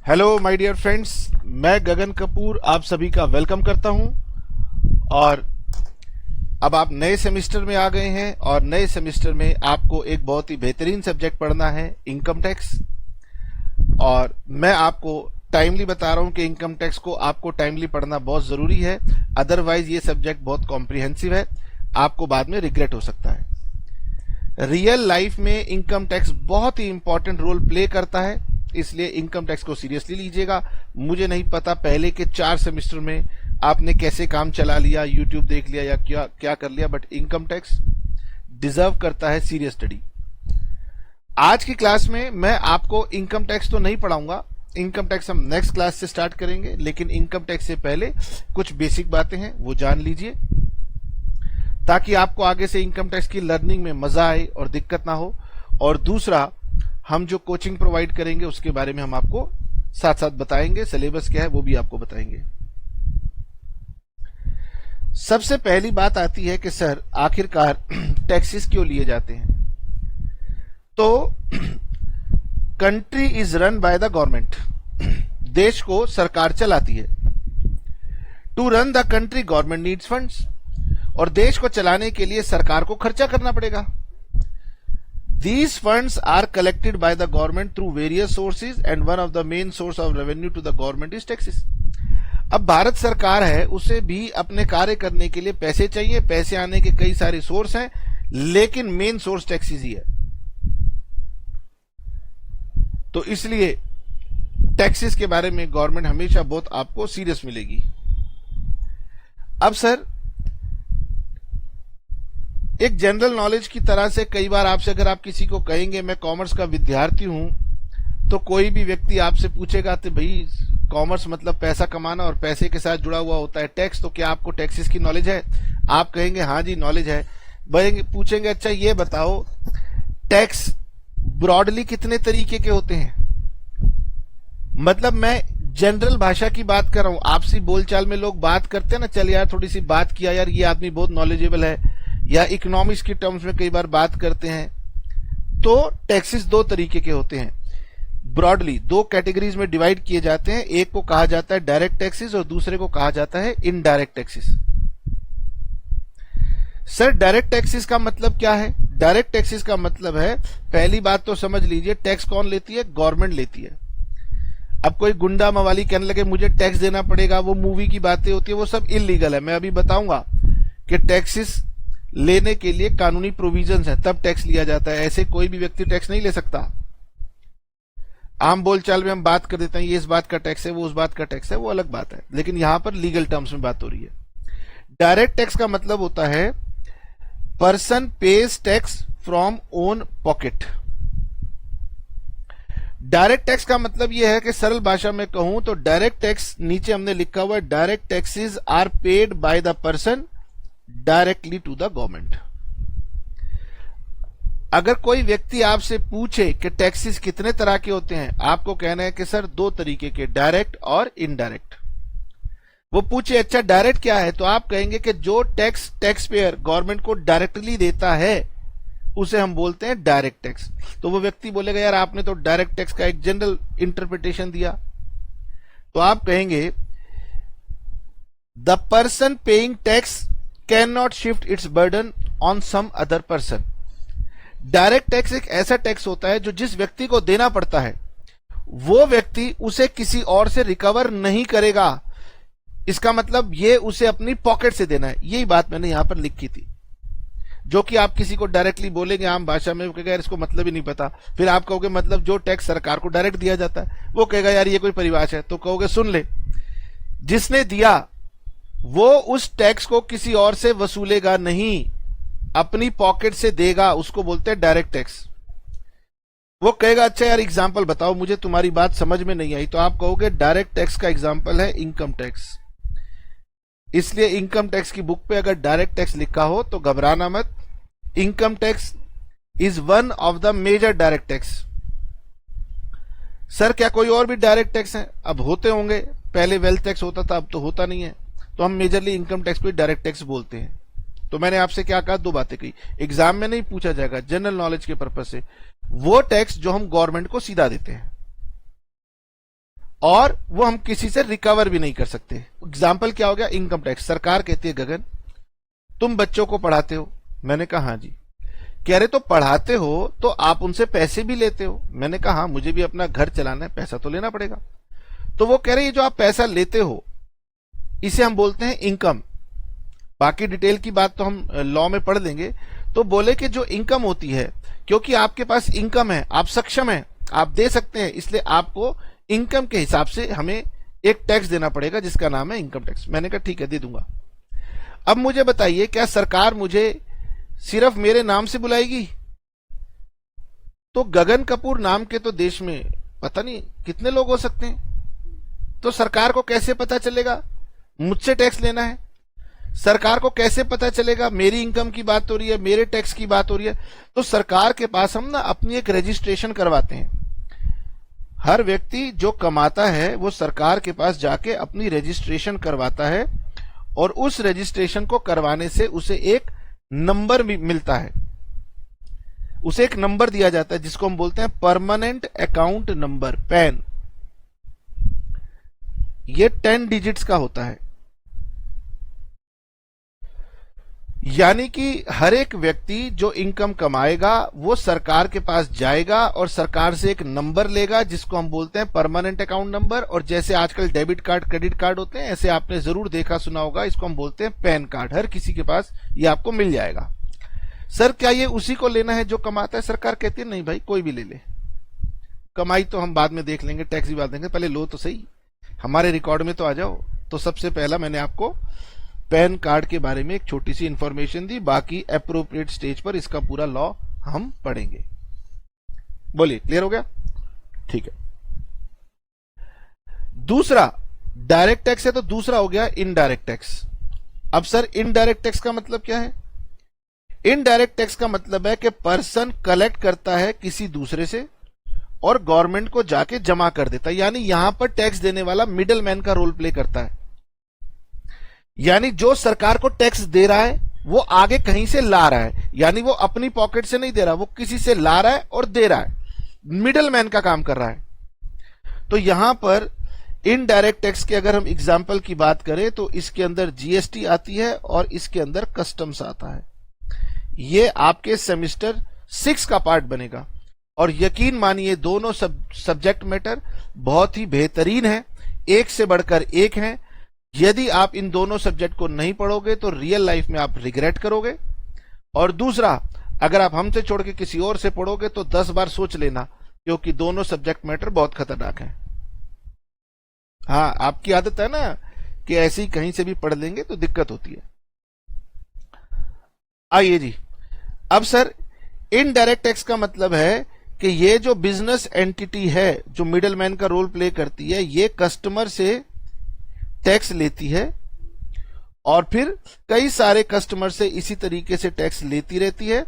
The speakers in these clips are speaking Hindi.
हेलो माय डियर फ्रेंड्स, मैं गगन कपूर आप सभी का वेलकम करता हूं। और अब आप नए सेमेस्टर में आ गए हैं और नए सेमेस्टर में आपको एक बहुत ही बेहतरीन सब्जेक्ट पढ़ना है, इनकम टैक्स। और मैं आपको टाइमली बता रहा हूं कि इनकम टैक्स को आपको टाइमली पढ़ना बहुत जरूरी है, अदरवाइज ये सब्जेक्ट बहुत कॉम्प्रिहेंसिव है, आपको बाद में रिग्रेट हो सकता है। रियल लाइफ में इनकम टैक्स बहुत ही इंपॉर्टेंट रोल प्ले करता है, इसलिए इनकम टैक्स को सीरियसली लीजिएगा। मुझे नहीं पता पहले के 4 सेमेस्टर में आपने कैसे काम चला लिया, यूट्यूब देख लिया या क्या क्या कर लिया, बट इनकम टैक्स डिजर्व करता है सीरियस स्टडी। आज की क्लास में मैं आपको इनकम टैक्स तो नहीं पढ़ाऊंगा, इनकम टैक्स हम नेक्स्ट क्लास से स्टार्ट करेंगे, लेकिन इनकम टैक्स से पहले कुछ बेसिक बातें हैं वो जान लीजिए, ताकि आपको आगे से इनकम टैक्स की लर्निंग में मजा आए और दिक्कत ना हो। और दूसरा, हम जो कोचिंग प्रोवाइड करेंगे उसके बारे में हम आपको साथ साथ बताएंगे, सिलेबस क्या है वो भी आपको बताएंगे। सबसे पहली बात आती है कि सर आखिरकार टैक्सेस क्यों लिए जाते हैं। तो country is run by the government, देश को सरकार चलाती है। To run the country government needs funds, और देश को चलाने के लिए सरकार को खर्चा करना पड़ेगा। These funds are collected by the government through various sources and one of the main source of revenue to the government is taxes। अब भारत सरकार है, उसे भी अपने कार्य करने के लिए पैसे चाहिए, पैसे आने के कई सारे सोर्स हैं, लेकिन मेन सोर्स टैक्सेस ही है। तो इसलिए टैक्सेस के बारे में गवर्नमेंट हमेशा बहुत आपको सीरियस मिलेगी। अब सर एक जनरल नॉलेज की तरह से कई बार आपसे अगर आप किसी को कहेंगे मैं कॉमर्स का विद्यार्थी हूं, तो कोई भी व्यक्ति आपसे पूछेगा तो भाई कॉमर्स मतलब पैसा कमाना और पैसे के साथ जुड़ा हुआ होता है टैक्स, तो क्या आपको टैक्सेस की नॉलेज है? आप कहेंगे हाँ जी नॉलेज है। पूछेंगे अच्छा ये बताओ टैक्स ब्रॉडली कितने तरीके के होते हैं? मतलब मैं जनरल भाषा की बात कर रहा हूं, आपसी बोलचाल में लोग बात करते हैं ना, चल यार थोड़ी सी बात किया यार ये आदमी बहुत नॉलेजेबल है, या इकोनॉमिक्स की टर्म्स में कई बार बात करते हैं। तो टैक्सेस 2 तरीके के होते हैं, ब्रॉडली 2 कैटेगरीज में डिवाइड किए जाते हैं। एक को कहा जाता है डायरेक्ट टैक्सेस और दूसरे को कहा जाता है indirect taxes. Sir direct taxes का मतलब क्या है? डायरेक्ट टैक्सेस का मतलब है, पहली बात तो समझ लीजिए, टैक्स कौन लेती है? गवर्नमेंट लेती है। अब कोई गुंडा मवाली कहने लगे मुझे टैक्स देना पड़ेगा, वो मूवी की बातें होती है, वो सब इलीगल है। मैं अभी बताऊंगा कि टैक्सेस लेने के लिए कानूनी प्रोविजंस हैं, तब टैक्स लिया जाता है। ऐसे कोई भी व्यक्ति टैक्स नहीं ले सकता। आम बोलचाल में हम बात कर देते हैं ये इस बात का टैक्स है, वो उस बात का टैक्स है, वो अलग बात है, लेकिन यहां पर लीगल टर्म्स में बात हो रही है। डायरेक्ट टैक्स का मतलब होता है person page tax from own pocket. Direct tax का मतलब यह है कि सरल भाषा में कहूं तो डायरेक्ट टैक्स, नीचे हमने लिखा हुआ है direct taxes are paid by the person directly to the government. अगर कोई व्यक्ति आपसे पूछे कि टैक्सेस कितने तरह के होते हैं, आपको कहना है कि सर 2 तरीके के, डायरेक्ट और इनडायरेक्ट। वो पूछे अच्छा डायरेक्ट क्या है, तो आप कहेंगे कि जो टैक्स टैक्स पेयर गवर्नमेंट को डायरेक्टली देता है उसे हम बोलते हैं डायरेक्ट टैक्स। तो वो व्यक्ति बोलेगा यार आपने तो डायरेक्ट टैक्स का एक जनरल इंटरप्रिटेशन दिया, तो आप कहेंगे the person paying tax can not shift its burden on some other person. Direct tax एक ऐसा टैक्स होता है जो जिस व्यक्ति को देना पड़ता है वो व्यक्ति उसे किसी और से रिकवर नहीं करेगा। इसका मतलब ये उसे अपनी पॉकेट से देना है। यही बात मैंने यहां पर लिखी थी, जो कि आप किसी को डायरेक्टली बोलेंगे आम भाषा में, वो कहेगा यार इसको मतलब ही नहीं पता। फिर आप कहोगे मतलब जो टैक्स सरकार को डायरेक्ट दिया जाता है, वो कहेगा यार ये कोई परिभाषा है, तो कहोगे सुन ले, जिसने दिया वो उस टैक्स को किसी और से वसूलेगा नहीं, अपनी पॉकेट से देगा, उसको बोलते हैं डायरेक्ट टैक्स। वो कहेगा अच्छा यार एग्जांपल बताओ, मुझे तुम्हारी बात समझ में नहीं आई, तो आप कहोगे डायरेक्ट टैक्स का एग्जांपल है इनकम टैक्स। इसलिए इनकम टैक्स की बुक पे अगर डायरेक्ट टैक्स लिखा हो तो घबराना मत। Income tax is one of the major direct tax. Sir क्या कोई और भी डायरेक्ट टैक्स है? अब होते होंगे, पहले वेल्थ टैक्स होता था, अब तो होता नहीं है, तो हम मेजरली इनकम टैक्स को डायरेक्ट टैक्स बोलते हैं। तो मैंने आपसे क्या कहा, 2 बातें कही, एग्जाम में नहीं पूछा जाएगा, जनरल नॉलेज के पर्पज से, वो टैक्स जो हम गवर्नमेंट को सीधा देते हैं, और वो हम किसी से रिकवर भी नहीं कर सकते। एग्जाम्पल क्या हो गया, इनकम टैक्स। सरकार कहती है गगन तुम बच्चों को पढ़ाते हो, मैंने कहा हाँ जी। कह रहे तो पढ़ाते हो तो आप उनसे पैसे भी लेते हो, मैंने कहा हाँ मुझे भी अपना घर चलाना है, पैसा तो लेना पड़ेगा। तो वो कह रहे ये जो आप पैसा लेते हो इसे हम बोलते हैं इनकम। बाकी डिटेल की बात तो हम लॉ में पढ़ लेंगे। तो बोले कि जो इनकम होती है, क्योंकि आपके पास इनकम है, आप सक्षम हैं, आप दे सकते हैं, इसलिए आपको इनकम के हिसाब से हमें एक टैक्स देना पड़ेगा जिसका नाम है इनकम टैक्स। मैंने कहा ठीक है दे दूंगा। अब मुझे बताइए क्या सरकार मुझे सिर्फ मेरे नाम से बुलाएगी? तो गगन कपूर नाम के तो देश में पता नहीं कितने लोग हो सकते हैं। तो सरकार को कैसे पता चलेगा मुझसे टैक्स लेना है? सरकार को कैसे पता चलेगा मेरी इनकम की बात हो रही है, मेरे टैक्स की बात हो रही है? तो सरकार के पास हम ना अपनी एक रजिस्ट्रेशन करवाते हैं। हर व्यक्ति जो कमाता है वो सरकार के पास जाके अपनी रजिस्ट्रेशन करवाता है और उस रजिस्ट्रेशन को करवाने से उसे एक नंबर भी मिलता है, उसे एक नंबर दिया जाता है जिसको हम बोलते हैं परमानेंट अकाउंट नंबर, पैन। ये 10 डिजिट्स का होता है। यानी कि हर एक व्यक्ति जो इनकम कमाएगा वो सरकार के पास जाएगा और सरकार से एक नंबर लेगा जिसको हम बोलते हैं परमानेंट अकाउंट नंबर। और जैसे आजकल डेबिट कार्ड क्रेडिट कार्ड होते हैं ऐसे आपने जरूर देखा सुना होगा, इसको हम बोलते हैं पैन कार्ड। हर किसी के पास ये आपको मिल जाएगा। सर क्या ये उसी को लेना है जो कमाता है? सरकार कहती है नहीं भाई कोई भी ले ले, कमाई तो हम बाद में देख लेंगे, टैक्स भी बाद देंगे, पहले लो तो सही, हमारे रिकॉर्ड में तो आ जाओ। तो सबसे पहला मैंने आपको पैन कार्ड के बारे में एक छोटी सी इंफॉर्मेशन दी, बाकी एप्रोप्रिएट स्टेज पर इसका पूरा लॉ हम पढ़ेंगे। बोलिए क्लियर हो गया? ठीक है। दूसरा डायरेक्ट टैक्स है तो दूसरा हो गया इनडायरेक्ट टैक्स। अब सर इनडायरेक्ट टैक्स का मतलब क्या है? इनडायरेक्ट टैक्स का मतलब है कि पर्सन कलेक्ट करता है किसी दूसरे से और गवर्नमेंट को जाके जमा कर देता है। यानी यहां पर टैक्स देने वाला मिडल मैन का रोल प्ले करता है। यानी जो सरकार को टैक्स दे रहा है वो आगे कहीं से ला रहा है, यानी वो अपनी पॉकेट से नहीं दे रहा, वो किसी से ला रहा है और दे रहा है, मिडल मैन का काम कर रहा है। तो यहां पर इनडायरेक्ट टैक्स के अगर हम एग्जाम्पल की बात करें तो इसके अंदर जीएसटी आती है और इसके अंदर कस्टम्स आता है। ये आपके सेमेस्टर 6 का पार्ट बनेगा और यकीन मानिए दोनों सब्जेक्ट मैटर बहुत ही बेहतरीन है, एक से बढ़कर एक है। यदि आप इन दोनों सब्जेक्ट को नहीं पढ़ोगे तो रियल लाइफ में आप रिग्रेट करोगे। और दूसरा, अगर आप हमसे छोड़ के किसी और से पढ़ोगे तो 10 बार सोच लेना, क्योंकि दोनों सब्जेक्ट मैटर बहुत खतरनाक हैं। हाँ, आपकी आदत है ना कि ऐसे ही कहीं से भी पढ़ लेंगे तो दिक्कत होती है। आइए जी, अब सर इनडायरेक्ट टैक्स का मतलब है कि ये जो बिजनेस एंटिटी है जो मिडलमैन का रोल प्ले करती है, ये कस्टमर से टैक्स लेती है और फिर कई सारे कस्टमर से इसी तरीके से टैक्स लेती रहती है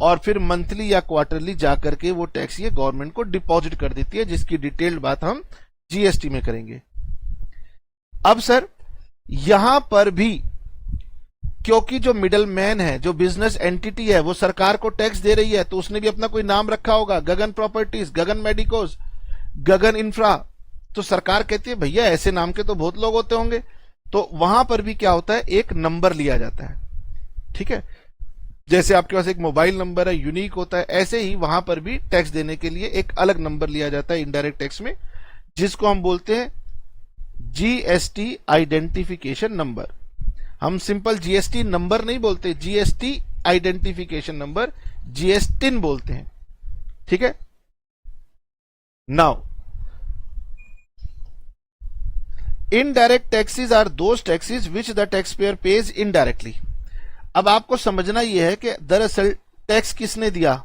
और फिर मंथली या क्वार्टरली जाकर के वो टैक्स ये गवर्नमेंट को डिपॉजिट कर देती है, जिसकी डिटेल्ड बात हम जीएसटी में करेंगे। अब सर यहां पर भी क्योंकि जो मिडल मैन है, जो बिजनेस एंटिटी है, वो सरकार को टैक्स दे रही है, तो उसने भी अपना कोई नाम रखा होगा, गगन प्रॉपर्टीज, गगन मेडिकोज, गगन इंफ्रा। तो सरकार कहती है भैया ऐसे नाम के तो बहुत लोग होते होंगे, तो वहां पर भी क्या होता है, एक नंबर लिया जाता है। ठीक है, जैसे आपके पास एक मोबाइल नंबर है, यूनिक होता है, ऐसे ही वहां पर भी टैक्स देने के लिए एक अलग नंबर लिया जाता है इनडायरेक्ट टैक्स में, जिसको हम बोलते हैं जीएसटी आइडेंटिफिकेशन नंबर। हम सिंपल जीएसटी नंबर नहीं बोलते, जीएसटी आइडेंटिफिकेशन नंबर, जीएसटिन बोलते हैं। ठीक है, now indirect taxes are those taxes which the tax payer pays indirectly. अब आपको समझना यह है कि दरअसल टैक्स किसने दिया।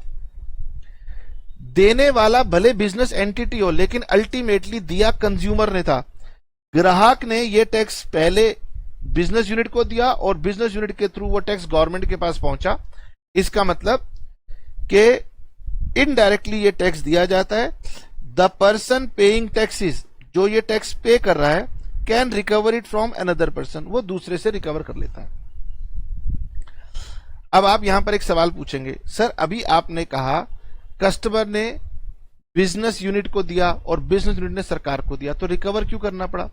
देने वाला भले बिजनेस एंटिटी हो, लेकिन अल्टीमेटली दिया कंज्यूमर ने था। ग्राहक ने यह टैक्स पहले बिजनेस यूनिट को दिया और बिजनेस यूनिट के थ्रू वो टैक्स गवर्नमेंट के पास पहुंचा। इसका मतलब कि इनडायरेक्टली ये टैक्स दिया जाता है। द पर्सन पेइंग टैक्सेस, जो ये टैक्स पे कर रहा है, can recover it from another person, वो दूसरे से रिकवर कर लेता है। अब आप यहां पर एक सवाल पूछेंगे, सर अभी आपने कहा कस्टमर ने बिजनेस यूनिट को दिया और बिजनेस यूनिट ने सरकार को दिया, तो रिकवर क्यों करना पड़ा?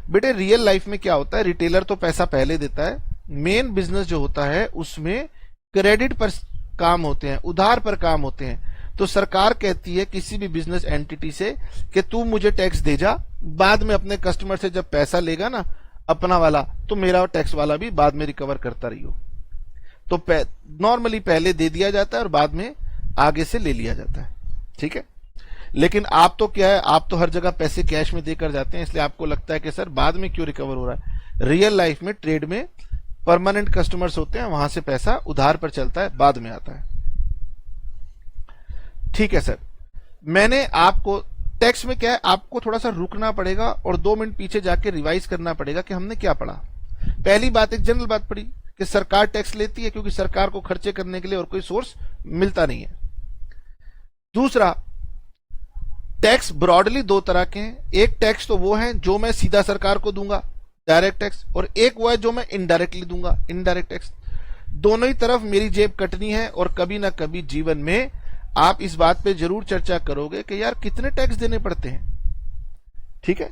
बेटे रियल लाइफ में क्या होता है, रिटेलर तो पैसा पहले देता है, मेन बिजनेस जो होता है उसमें क्रेडिट पर काम होते हैं, उधार पर काम होते हैं। तो सरकार कहती है किसी भी बिजनेस एंटिटी से कि तू मुझे टैक्स दे जा, बाद में अपने कस्टमर से जब पैसा लेगा ना अपना वाला, तो मेरा टैक्स वाला भी बाद में रिकवर करता रहियो। तो नॉर्मली पहले दे दिया जाता है और बाद में आगे से ले लिया जाता है, ठीक है। लेकिन आप तो क्या है, आप तो हर जगह पैसे कैश में देकर जाते हैं, इसलिए आपको लगता है कि सर बाद में क्यों रिकवर हो रहा है। रियल लाइफ में ट्रेड में परमानेंट कस्टमर्स होते हैं, वहां से पैसा उधार पर चलता है, बाद में आता है, ठीक है सर। मैंने आपको टैक्स में क्या है, आपको थोड़ा सा रुकना पड़ेगा और 2 मिनट पीछे जाके रिवाइज करना पड़ेगा कि हमने क्या पढ़ा। पहली बात, एक जनरल बात पढ़ी कि सरकार टैक्स लेती है क्योंकि सरकार को खर्चे करने के लिए और कोई सोर्स मिलता नहीं है। दूसरा, टैक्स ब्रॉडली 2 तरह के हैं। एक टैक्स तो वो है जो मैं सीधा सरकार को दूंगा, डायरेक्ट टैक्स, और एक वो है जो मैं इनडायरेक्टली दूंगा, इनडायरेक्ट टैक्स। दोनों ही तरफ मेरी जेब कटनी है और कभी ना कभी जीवन में आप इस बात पे जरूर चर्चा करोगे कि यार कितने टैक्स देने पड़ते हैं, ठीक है।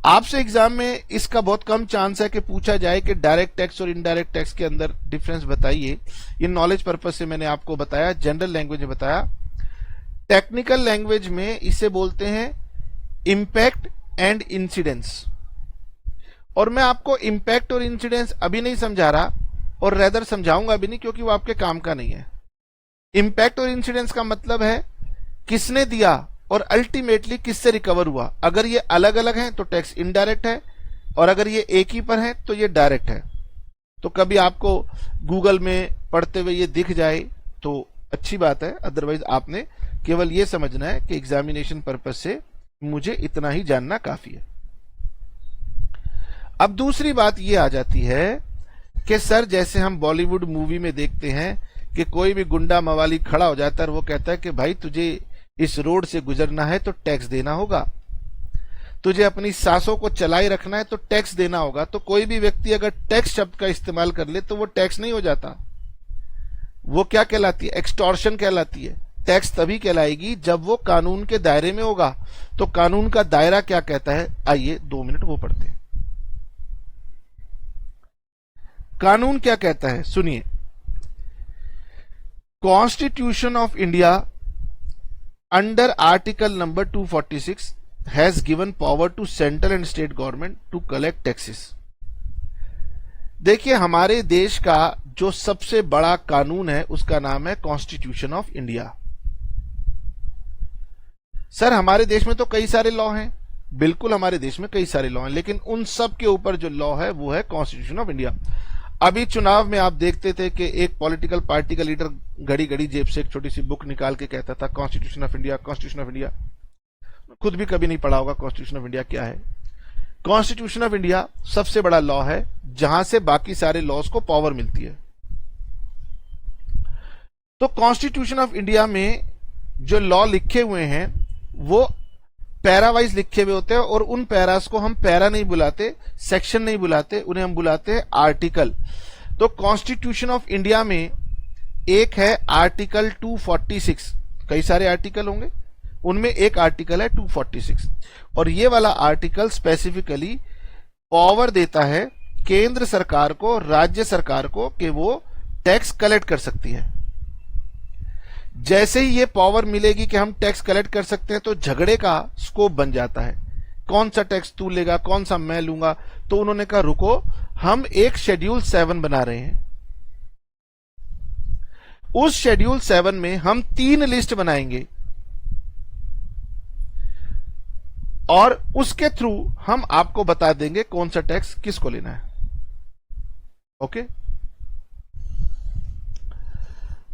आपसे एग्जाम में इसका बहुत कम चांस है कि पूछा जाए कि डायरेक्ट टैक्स और इनडायरेक्ट टैक्स के अंदर डिफरेंस बताइए। ये नॉलेज पर्पज से मैंने आपको बताया, जनरल लैंग्वेज में बताया। टेक्निकल लैंग्वेज में इसे बोलते हैं इंपैक्ट एंड इंसिडेंस। और मैं आपको इंपैक्ट और इंसिडेंस अभी नहीं समझा रहा और रेदर समझाऊंगा भी नहीं, क्योंकि वो आपके काम का नहीं है। इंपैक्ट और इंसिडेंस का मतलब है किसने दिया और अल्टीमेटली किससे रिकवर हुआ। अगर ये अलग अलग हैं तो टैक्स इनडायरेक्ट है, और अगर ये एक ही पर है तो ये डायरेक्ट है। तो कभी आपको गूगल में पढ़ते हुए ये दिख जाए तो अच्छी बात है, अदरवाइज आपने केवल ये समझना है कि एग्जामिनेशन पर्पज से मुझे इतना ही जानना काफी है। अब दूसरी बात ये आ जाती है कि सर जैसे हम बॉलीवुड मूवी में देखते हैं कि कोई भी गुंडा मवाली खड़ा हो जाता है और वो कहता है कि भाई तुझे इस रोड से गुजरना है तो टैक्स देना होगा, तुझे अपनी सांसों को चलाए रखना है तो टैक्स देना होगा। तो कोई भी व्यक्ति अगर टैक्स शब्द का इस्तेमाल कर ले तो वो टैक्स नहीं हो जाता, वो क्या कहलाती है, एक्सटॉर्शन कहलाती है। टैक्स तभी कहलाएगी जब वो कानून के दायरे में होगा। तो कानून का दायरा क्या कहता है, आइए 2 मिनट वो पढ़ते हैं। कानून क्या कहता है, सुनिए। Constitution of India under article number 246 has given power to central and state government to collect taxes। देखिए हमारे देश का जो सबसे बड़ा कानून है उसका नाम है कॉन्स्टिट्यूशन ऑफ इंडिया। सर हमारे देश में तो कई सारे लॉ हैं, बिल्कुल हमारे देश में कई सारे लॉ हैं, लेकिन उन सब के ऊपर जो लॉ है वो है कॉन्स्टिट्यूशन ऑफ इंडिया। अभी चुनाव में आप देखते थे कि एक पॉलिटिकल पार्टी का लीडर घड़ी घड़ी जेब से एक छोटी सी बुक निकाल के कहता था constitution of India, constitution of India. खुद भी कभी नहीं पढ़ा होगा कॉन्स्टिट्यूशन ऑफ इंडिया क्या है। कॉन्स्टिट्यूशन ऑफ इंडिया सबसे बड़ा लॉ है जहां से बाकी सारे लॉज को पावर मिलती है। तो कॉन्स्टिट्यूशन ऑफ इंडिया में जो लॉ लिखे हुए हैं वो पैरा वाइज लिखे हुए होते हैं, और उन पैरास को हम पैरा नहीं बुलाते, सेक्शन नहीं बुलाते, उन्हें हम बुलाते हैं आर्टिकल। तो कॉन्स्टिट्यूशन ऑफ इंडिया में एक है आर्टिकल 246, कई सारे आर्टिकल होंगे, उनमें एक आर्टिकल है 246, और ये वाला आर्टिकल स्पेसिफिकली पावर देता है केंद्र सरकार को, राज्य सरकार को, कि वो टैक्स कलेक्ट कर सकती है। जैसे ही ये पावर मिलेगी कि हम टैक्स कलेक्ट कर सकते हैं तो झगड़े का स्कोप बन जाता है, कौन सा टैक्स तू लेगा, कौन सा मैं लूंगा। तो उन्होंने कहा रुको, हम एक शेड्यूल 7 बना रहे हैं। उस शेड्यूल 7 में हम 3 लिस्ट बनाएंगे और उसके थ्रू हम आपको बता देंगे कौन सा टैक्स किसको लेना है। ओके,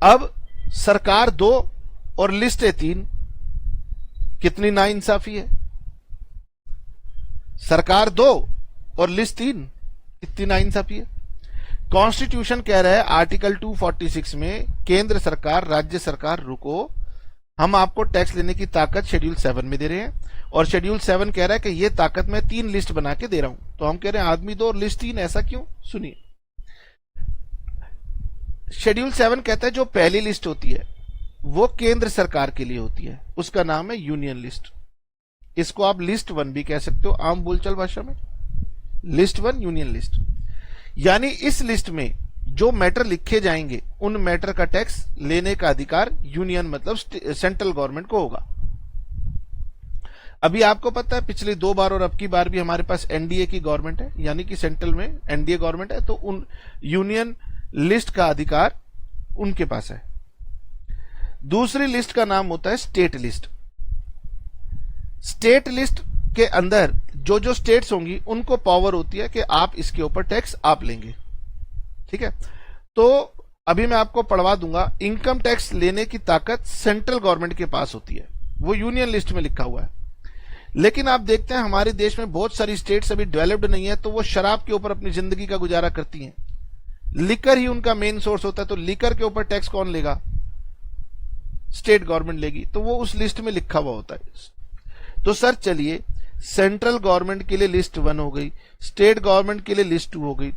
अब सरकार 2 और लिस्ट है 3, कितनी नाइंसाफी है। सरकार 2 और लिस्ट 3, कितनी नाइंसाफी है। कॉन्स्टिट्यूशन कह रहा है आर्टिकल 246 में केंद्र सरकार, राज्य सरकार रुको, हम आपको टैक्स लेने की ताकत शेड्यूल 7 में दे रहे हैं, और शेड्यूल 7 कह रहा है कि ये ताकत मैं 3 लिस्ट बना के दे रहा हूं। तो हम कह रहे हैं आदमी 2 और लिस्ट 3, ऐसा क्यों, सुनिए। शेड्यूल 7 कहता है जो पहली लिस्ट होती है वो केंद्र सरकार के लिए होती है, उसका नाम है यूनियन लिस्ट। इसको आप लिस्ट 1 भी कह सकते हो आम बोलचाल भाषा में, लिस्ट 1 यूनियन लिस्ट। यानी इस लिस्ट में जो मैटर लिखे जाएंगे उन मैटर का टैक्स लेने का अधिकार यूनियन मतलब सेंट्रल गवर्नमेंट को होगा। अभी आपको पता है पिछली 2 बार और अब की बार भी हमारे पास एनडीए की गवर्नमेंट है, यानी कि सेंट्रल में एनडीए गवर्नमेंट है, तो उन यूनियन लिस्ट का अधिकार उनके पास है। दूसरी लिस्ट का नाम होता है स्टेट लिस्ट। स्टेट लिस्ट के अंदर जो जो स्टेट्स होंगी उनको पावर होती है कि आप इसके ऊपर टैक्स आप लेंगे। ठीक है, तो अभी मैं आपको पढ़वा दूंगा। इनकम टैक्स लेने की ताकत सेंट्रल गवर्नमेंट के पास होती है, वो यूनियन लिस्ट में लिखा हुआ है। लेकिन आप देखते हैं हमारे देश में बहुत सारी स्टेट्स अभी डेवलप्ड नहीं है, तो वो शराब के ऊपर अपनी जिंदगी का गुजारा करती हैं। लिकर ही उनका मेन सोर्स होता है, तो लिकर के ऊपर टैक्स कौन लेगा? स्टेट गवर्नमेंट लेगी, तो वो उस लिस्ट में लिखा हुआ होता है। तो सर चलिए, सेंट्रल गवर्नमेंट के लिए लिस्ट 1 हो गई, स्टेट गवर्नमेंट के लिए लिस्ट 2 हो गई,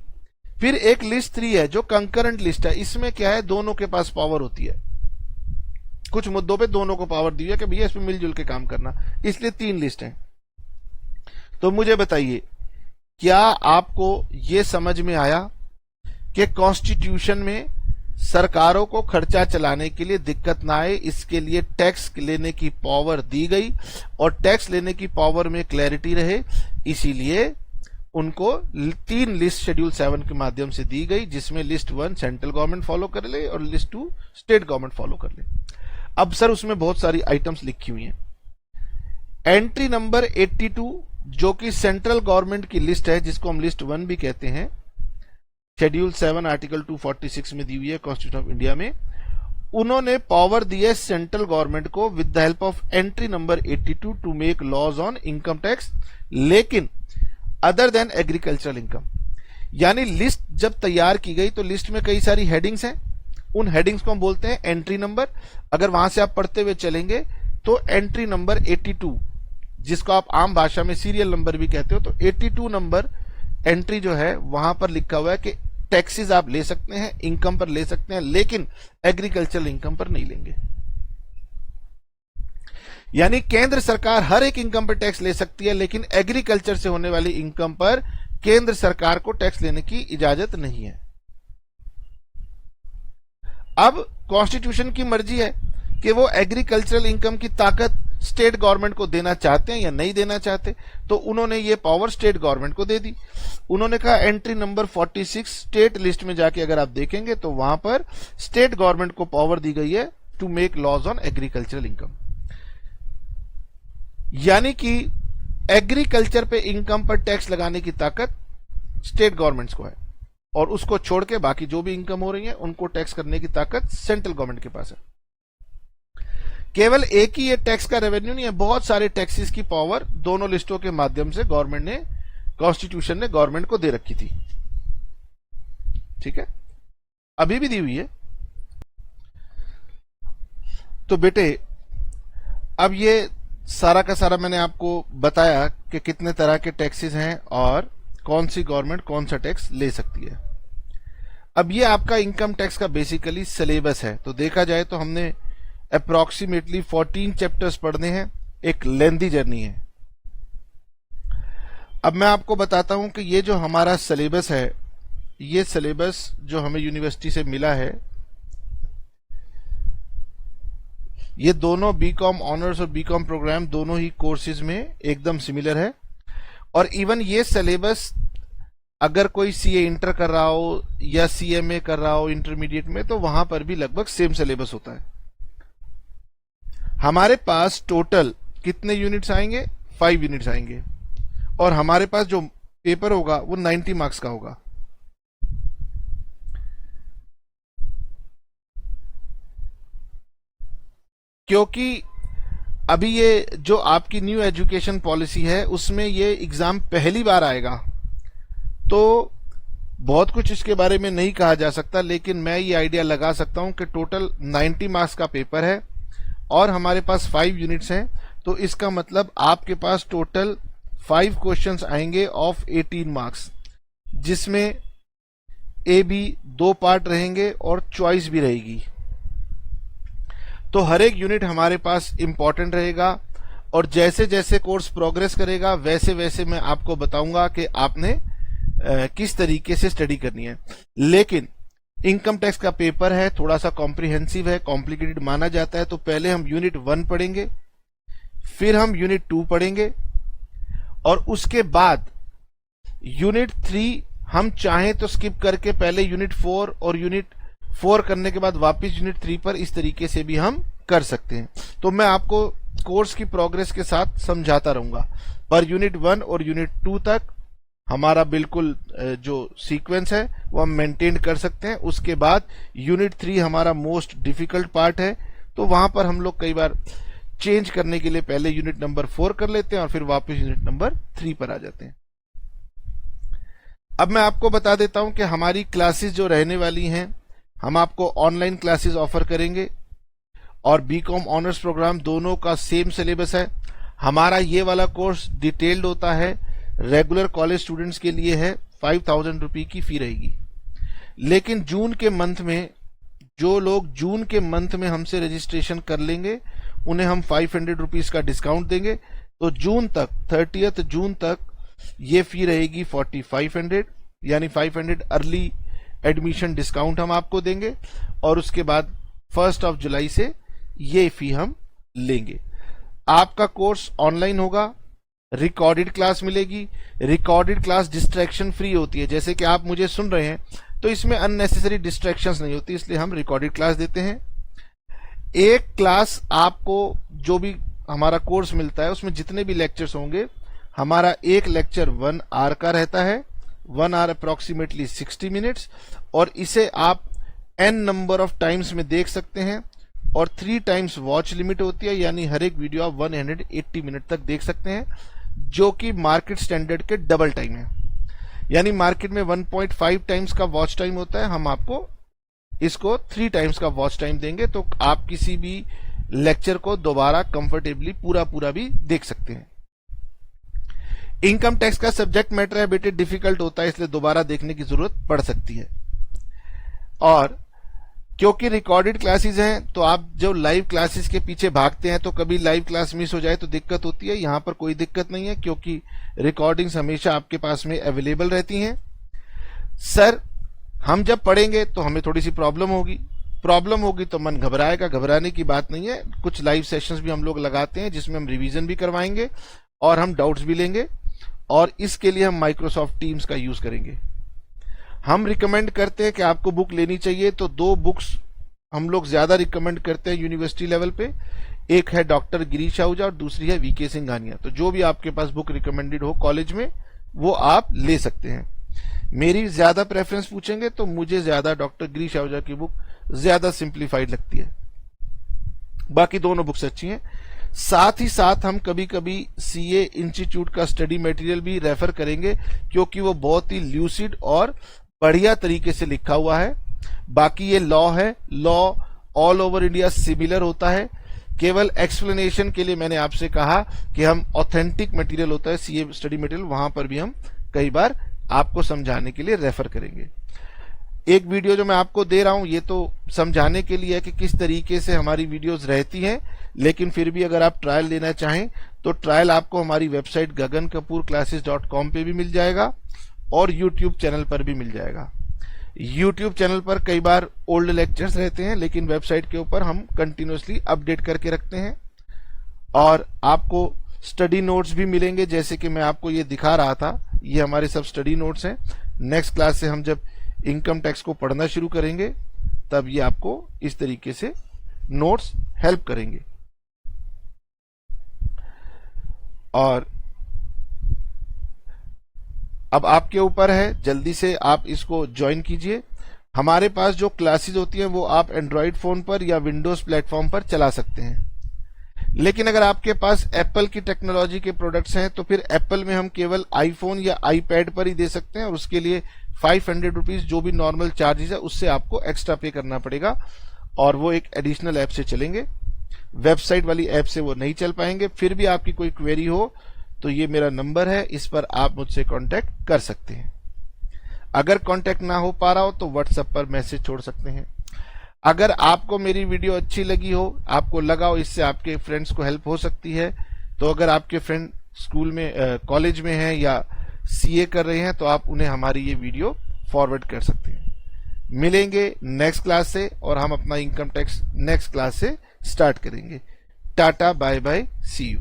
फिर एक लिस्ट 3 है जो कंकरेंट लिस्ट है। इसमें क्या है, दोनों के पास पावर होती है, कुछ मुद्दों पे दोनों को पावर दी है कि भैया इसमें मिलजुल के काम करना, इसलिए 3 लिस्ट हैं। तो मुझे बताइए, क्या आपको यह समझ में आया कि कॉन्स्टिट्यूशन में सरकारों को खर्चा चलाने के लिए दिक्कत ना आए, इसके लिए टैक्स लेने की पावर दी गई, और टैक्स लेने की पावर में क्लैरिटी रहे, इसीलिए उनको 3 लिस्ट शेड्यूल 7 के माध्यम से दी गई, जिसमें लिस्ट 1 सेंट्रल गवर्नमेंट फॉलो कर ले और लिस्ट 2 स्टेट गवर्नमेंट फॉलो कर ले। अब सर उसमें बहुत सारी आइटम्स लिखी हुई हैं। एंट्री नंबर 82 जो कि सेंट्रल गवर्नमेंट की लिस्ट है, जिसको हम लिस्ट 1 भी कहते हैं, शेड्यूल 7 आर्टिकल 246 में दी हुई है कॉन्स्टिट्यूशन ऑफ इंडिया में। उन्होंने पावर दी है सेंट्रल गवर्नमेंट को with the help of entry number 82 to make laws on income tax, लेकिन अदर देन एग्रीकल्चरल इनकम। यानी लिस्ट जब तैयार की गई तो लिस्ट में कई सारी हेडिंग्स हैं, उन हेडिंग्स को हम बोलते हैं एंट्री नंबर। अगर वहां से आप पढ़ते हुए चलेंगे तो एंट्री नंबर 82, जिसको आप आम भाषा में सीरियल नंबर भी कहते हो, तो 82 नंबर एंट्री जो है वहां पर लिखा हुआ है कि टैक्सेस आप ले सकते हैं, इनकम पर ले सकते हैं, लेकिन एग्रीकल्चरल इनकम पर नहीं लेंगे। यानी केंद्र सरकार हर एक इनकम पर टैक्स ले सकती है, लेकिन एग्रीकल्चर से होने वाली इनकम पर केंद्र सरकार को टैक्स लेने की इजाजत नहीं है। अब कॉन्स्टिट्यूशन की मर्जी है कि वो एग्रीकल्चरल इनकम की ताकत स्टेट गवर्नमेंट को देना चाहते हैं या नहीं देना चाहते, तो उन्होंने ये पावर स्टेट गवर्नमेंट को दे दी। उन्होंने कहा एंट्री नंबर 46 स्टेट लिस्ट में जाके अगर आप देखेंगे तो वहां पर स्टेट गवर्नमेंट को पावर दी गई है to make laws on agricultural income. यानी कि एग्रीकल्चर पे इनकम पर टैक्स लगाने की ताकत स्टेट गवर्नमेंट्स को है, और उसको छोड़ के बाकी जो भी इनकम हो रही है उनको टैक्स करने की ताकत सेंट्रल गवर्नमेंट के पास है। केवल एक ही ये टैक्स का रेवेन्यू नहीं है, बहुत सारे टैक्सेस की पावर दोनों लिस्टों के माध्यम से गवर्नमेंट ने, कॉन्स्टिट्यूशन ने गवर्नमेंट को दे रखी थी। ठीक है, अभी भी दी हुई है। तो बेटे, अब ये सारा का सारा मैंने आपको बताया कि कितने तरह के टैक्सेस हैं और कौन सी गवर्नमेंट कौन सा टैक्स ले सकती है। अब ये आपका इनकम टैक्स का बेसिकली सिलेबस है। तो देखा जाए तो हमने अप्रोक्सीमेटली 14 चैप्टर्स पढ़ने हैं, एक लेंथी जर्नी है। अब मैं आपको बताता हूं कि ये जो हमारा सिलेबस है, ये सिलेबस जो हमें यूनिवर्सिटी से मिला है, ये दोनों बीकॉम ऑनर्स और बीकॉम प्रोग्राम दोनों ही कोर्सेज में एकदम सिमिलर है। और इवन ये सिलेबस अगर कोई सीए इंटर कर रहा हो या सीएमए कर रहा हो इंटरमीडिएट में, तो वहां पर भी लगभग सेम सिलेबस होता है। हमारे पास टोटल कितने यूनिट्स आएंगे? 5 यूनिट्स आएंगे, और हमारे पास जो पेपर होगा वो 90 मार्क्स का होगा। क्योंकि अभी ये जो आपकी न्यू एजुकेशन पॉलिसी है उसमें ये एग्जाम पहली बार आएगा, तो बहुत कुछ इसके बारे में नहीं कहा जा सकता, लेकिन मैं ये आइडिया लगा सकता हूं कि टोटल 90 मार्क्स का पेपर है और हमारे पास 5 यूनिट्स हैं, तो इसका मतलब आपके पास टोटल 5 क्वेश्चंस आएंगे ऑफ 18 मार्क्स, जिसमें ए बी 2 पार्ट रहेंगे और चॉइस भी रहेगी। तो हर एक यूनिट हमारे पास इंपॉर्टेंट रहेगा, और जैसे जैसे कोर्स प्रोग्रेस करेगा वैसे वैसे मैं आपको बताऊंगा कि आपने किस तरीके से स्टडी करनी है। लेकिन इनकम टैक्स का पेपर है, थोड़ा सा कॉम्प्रिहेंसिव है, कॉम्प्लिकेटेड माना जाता है, तो पहले हम यूनिट 1 पढ़ेंगे, फिर हम यूनिट 2 पढ़ेंगे, और उसके बाद यूनिट 3 हम चाहें तो स्किप करके पहले यूनिट 4 और यूनिट 4 करने के बाद वापस यूनिट 3 पर इस तरीके से भी हम कर सकते हैं। तो मैं आपको कोर्स की प्रोग्रेस के साथ समझाता रहूंगा, पर यूनिट 1 और यूनिट 2 तक हमारा बिल्कुल जो सीक्वेंस है वो हम मेंटेन कर सकते हैं। उसके बाद यूनिट 3 हमारा मोस्ट डिफिकल्ट पार्ट है, तो वहां पर हम लोग कई बार चेंज करने के लिए पहले यूनिट नंबर 4 कर लेते हैं और फिर वापस यूनिट नंबर 3 पर आ जाते हैं। अब मैं आपको बता देता हूं कि हमारी क्लासेस जो रहने वाली हैं, हम आपको ऑनलाइन क्लासेस ऑफर करेंगे, और बीकॉम ऑनर्स प्रोग्राम दोनों का सेम सिलेबस है। हमारा ये वाला कोर्स डिटेल्ड होता है, रेगुलर कॉलेज स्टूडेंट्स के लिए है, 5000 रुपये की फी रहेगी। लेकिन जून के मंथ में जो लोग जून के मंथ में हमसे रजिस्ट्रेशन कर लेंगे उन्हें हम 500 रुपीज का डिस्काउंट देंगे। तो जून तक 30 जून तक ये फी रहेगी 4500, यानी 500 अर्ली एडमिशन डिस्काउंट हम आपको देंगे, और उसके बाद 1 जुलाई से ये फी हम लेंगे। आपका कोर्स ऑनलाइन होगा, रिकॉर्डेड क्लास मिलेगी। रिकॉर्डेड क्लास डिस्ट्रैक्शन फ्री होती है, जैसे कि आप मुझे सुन रहे हैं तो इसमें अननेसेसरी डिस्ट्रैक्शंस नहीं होती, इसलिए हम रिकॉर्डेड क्लास देते हैं। एक क्लास आपको जो भी हमारा कोर्स मिलता है उसमें जितने भी लेक्चर्स होंगे, हमारा एक लेक्चर 1 आवर का रहता है, 1 आवर अप्रोक्सीमेटली 60 मिनट्स, और इसे आप n नंबर ऑफ टाइम्स में देख सकते हैं, और 3 टाइम्स वॉच लिमिट होती है, यानी हर एक वीडियो आप 180 मिनट तक देख सकते हैं, जो कि मार्केट स्टैंडर्ड के डबल टाइम है। यानी मार्केट में 1.5 टाइम्स का वॉच टाइम होता है, हम आपको इसको 3 टाइम्स का वॉच टाइम देंगे, तो आप किसी भी लेक्चर को दोबारा कंफर्टेबली पूरा भी देख सकते हैं। इनकम टैक्स का सब्जेक्ट मैटर है बेटे, डिफिकल्ट होता है, इसलिए दोबारा देखने की जरूरत पड़ सकती है। और क्योंकि रिकॉर्डेड क्लासेस हैं, तो आप जो लाइव क्लासेस के पीछे भागते हैं तो कभी लाइव क्लास मिस हो जाए तो दिक्कत होती है। यहां पर कोई दिक्कत नहीं है, क्योंकि रिकॉर्डिंग्स हमेशा आपके पास में अवेलेबल रहती हैं। सर, हम जब पढ़ेंगे तो हमें थोड़ी सी प्रॉब्लम होगी तो मन घबराएगा, घबराने की बात नहीं है। कुछ लाइव सेशंस भी हम लोग लगाते हैं जिसमें हम रिवीजन भी करवाएंगे और हम डाउट्स भी लेंगे, और इसके लिए हम माइक्रोसॉफ्ट टीम्स का यूज करेंगे। हम रिकमेंड करते हैं कि आपको बुक लेनी चाहिए, तो 2 बुक्स हम लोग ज्यादा रिकमेंड करते हैं यूनिवर्सिटी लेवल पे। एक है डॉक्टर गिरीश आहूजा और दूसरी है वीके सिंघानिया। तो जो भी आपके पास बुक रिकमेंडेड हो कॉलेज में वो आप ले सकते हैं। मेरी ज्यादा प्रेफरेंस पूछेंगे तो मुझे ज्यादा डॉक्टर गिरीश आहूजा की बुक ज्यादा सिंप्लीफाइड लगती है, बाकी दोनों बुक्स अच्छी हैं। साथ ही साथ हम कभी कभी सीए इंस्टीट्यूट का स्टडी मटेरियल भी रेफर करेंगे, क्योंकि वो बहुत ही ल्यूसिड और बढ़िया तरीके से लिखा हुआ है। बाकी ये लॉ है, law all over India similar होता है। केवल एक्सप्लेनेशन के लिए मैंने आपसे कहा कि हम ऑथेंटिक मटेरियल होता है सीए स्टडी मटेरियल, वहां पर भी हम कई बार आपको समझाने के लिए रेफर करेंगे। एक वीडियो जो मैं आपको दे रहा हूं ये तो समझाने के लिए है कि किस तरीके से हमारी वीडियोस रहती हैं, लेकिन फिर भी अगर आप ट्रायल लेना चाहें तो ट्रायल आपको हमारी वेबसाइट gagankapoorclasses.com पे भी मिल जाएगा और यूट्यूब चैनल पर भी मिल जाएगा। यूट्यूब चैनल पर कई बार ओल्ड लेक्चर्स रहते हैं, लेकिन वेबसाइट के ऊपर हम कंटिन्यूअसली अपडेट करके रखते हैं, और आपको स्टडी नोट्स भी मिलेंगे। जैसे कि मैं आपको ये दिखा रहा था, ये हमारे सब स्टडी नोट्स हैं। नेक्स्ट क्लास से हम जब इनकम टैक्स को पढ़ना शुरू करेंगे तब ये आपको इस तरीके से नोट्स हेल्प करेंगे। और अब आपके ऊपर है, जल्दी से आप इसको ज्वाइन कीजिए। हमारे पास जो क्लासेस होती हैं वो आप एंड्रॉइड फोन पर या विंडोज प्लेटफॉर्म पर चला सकते हैं, लेकिन अगर आपके पास एप्पल की टेक्नोलॉजी के प्रोडक्ट्स हैं तो फिर एप्पल में हम केवल आईफोन या आईपैड पर ही दे सकते हैं, और उसके लिए 500 रुपीज जो भी नॉर्मल चार्जेस है उससे आपको एक्स्ट्रा पे करना पड़ेगा, और वो एक एडिशनल ऐप से चलेंगे। वेबसाइट वाली ऐप से वो नहीं चल पाएंगे। फिर भी आपकी कोई क्वेरी हो तो ये मेरा नंबर है, इस पर आप मुझसे कांटेक्ट कर सकते हैं। अगर कांटेक्ट ना हो पा रहा हो तो व्हाट्सएप पर मैसेज छोड़ सकते हैं। अगर आपको मेरी वीडियो अच्छी लगी हो, आपको लगा हो इससे आपके फ्रेंड्स को हेल्प हो सकती है, तो अगर आपके फ्रेंड स्कूल में कॉलेज में हैं या सीए कर रहे हैं तो आप उन्हें हमारी ये वीडियो फॉरवर्ड कर सकते हैं। मिलेंगे नेक्स्ट क्लास से और हम अपना इनकम टैक्स नेक्स्ट क्लास से स्टार्ट करेंगे। Tata, bye bye, see you.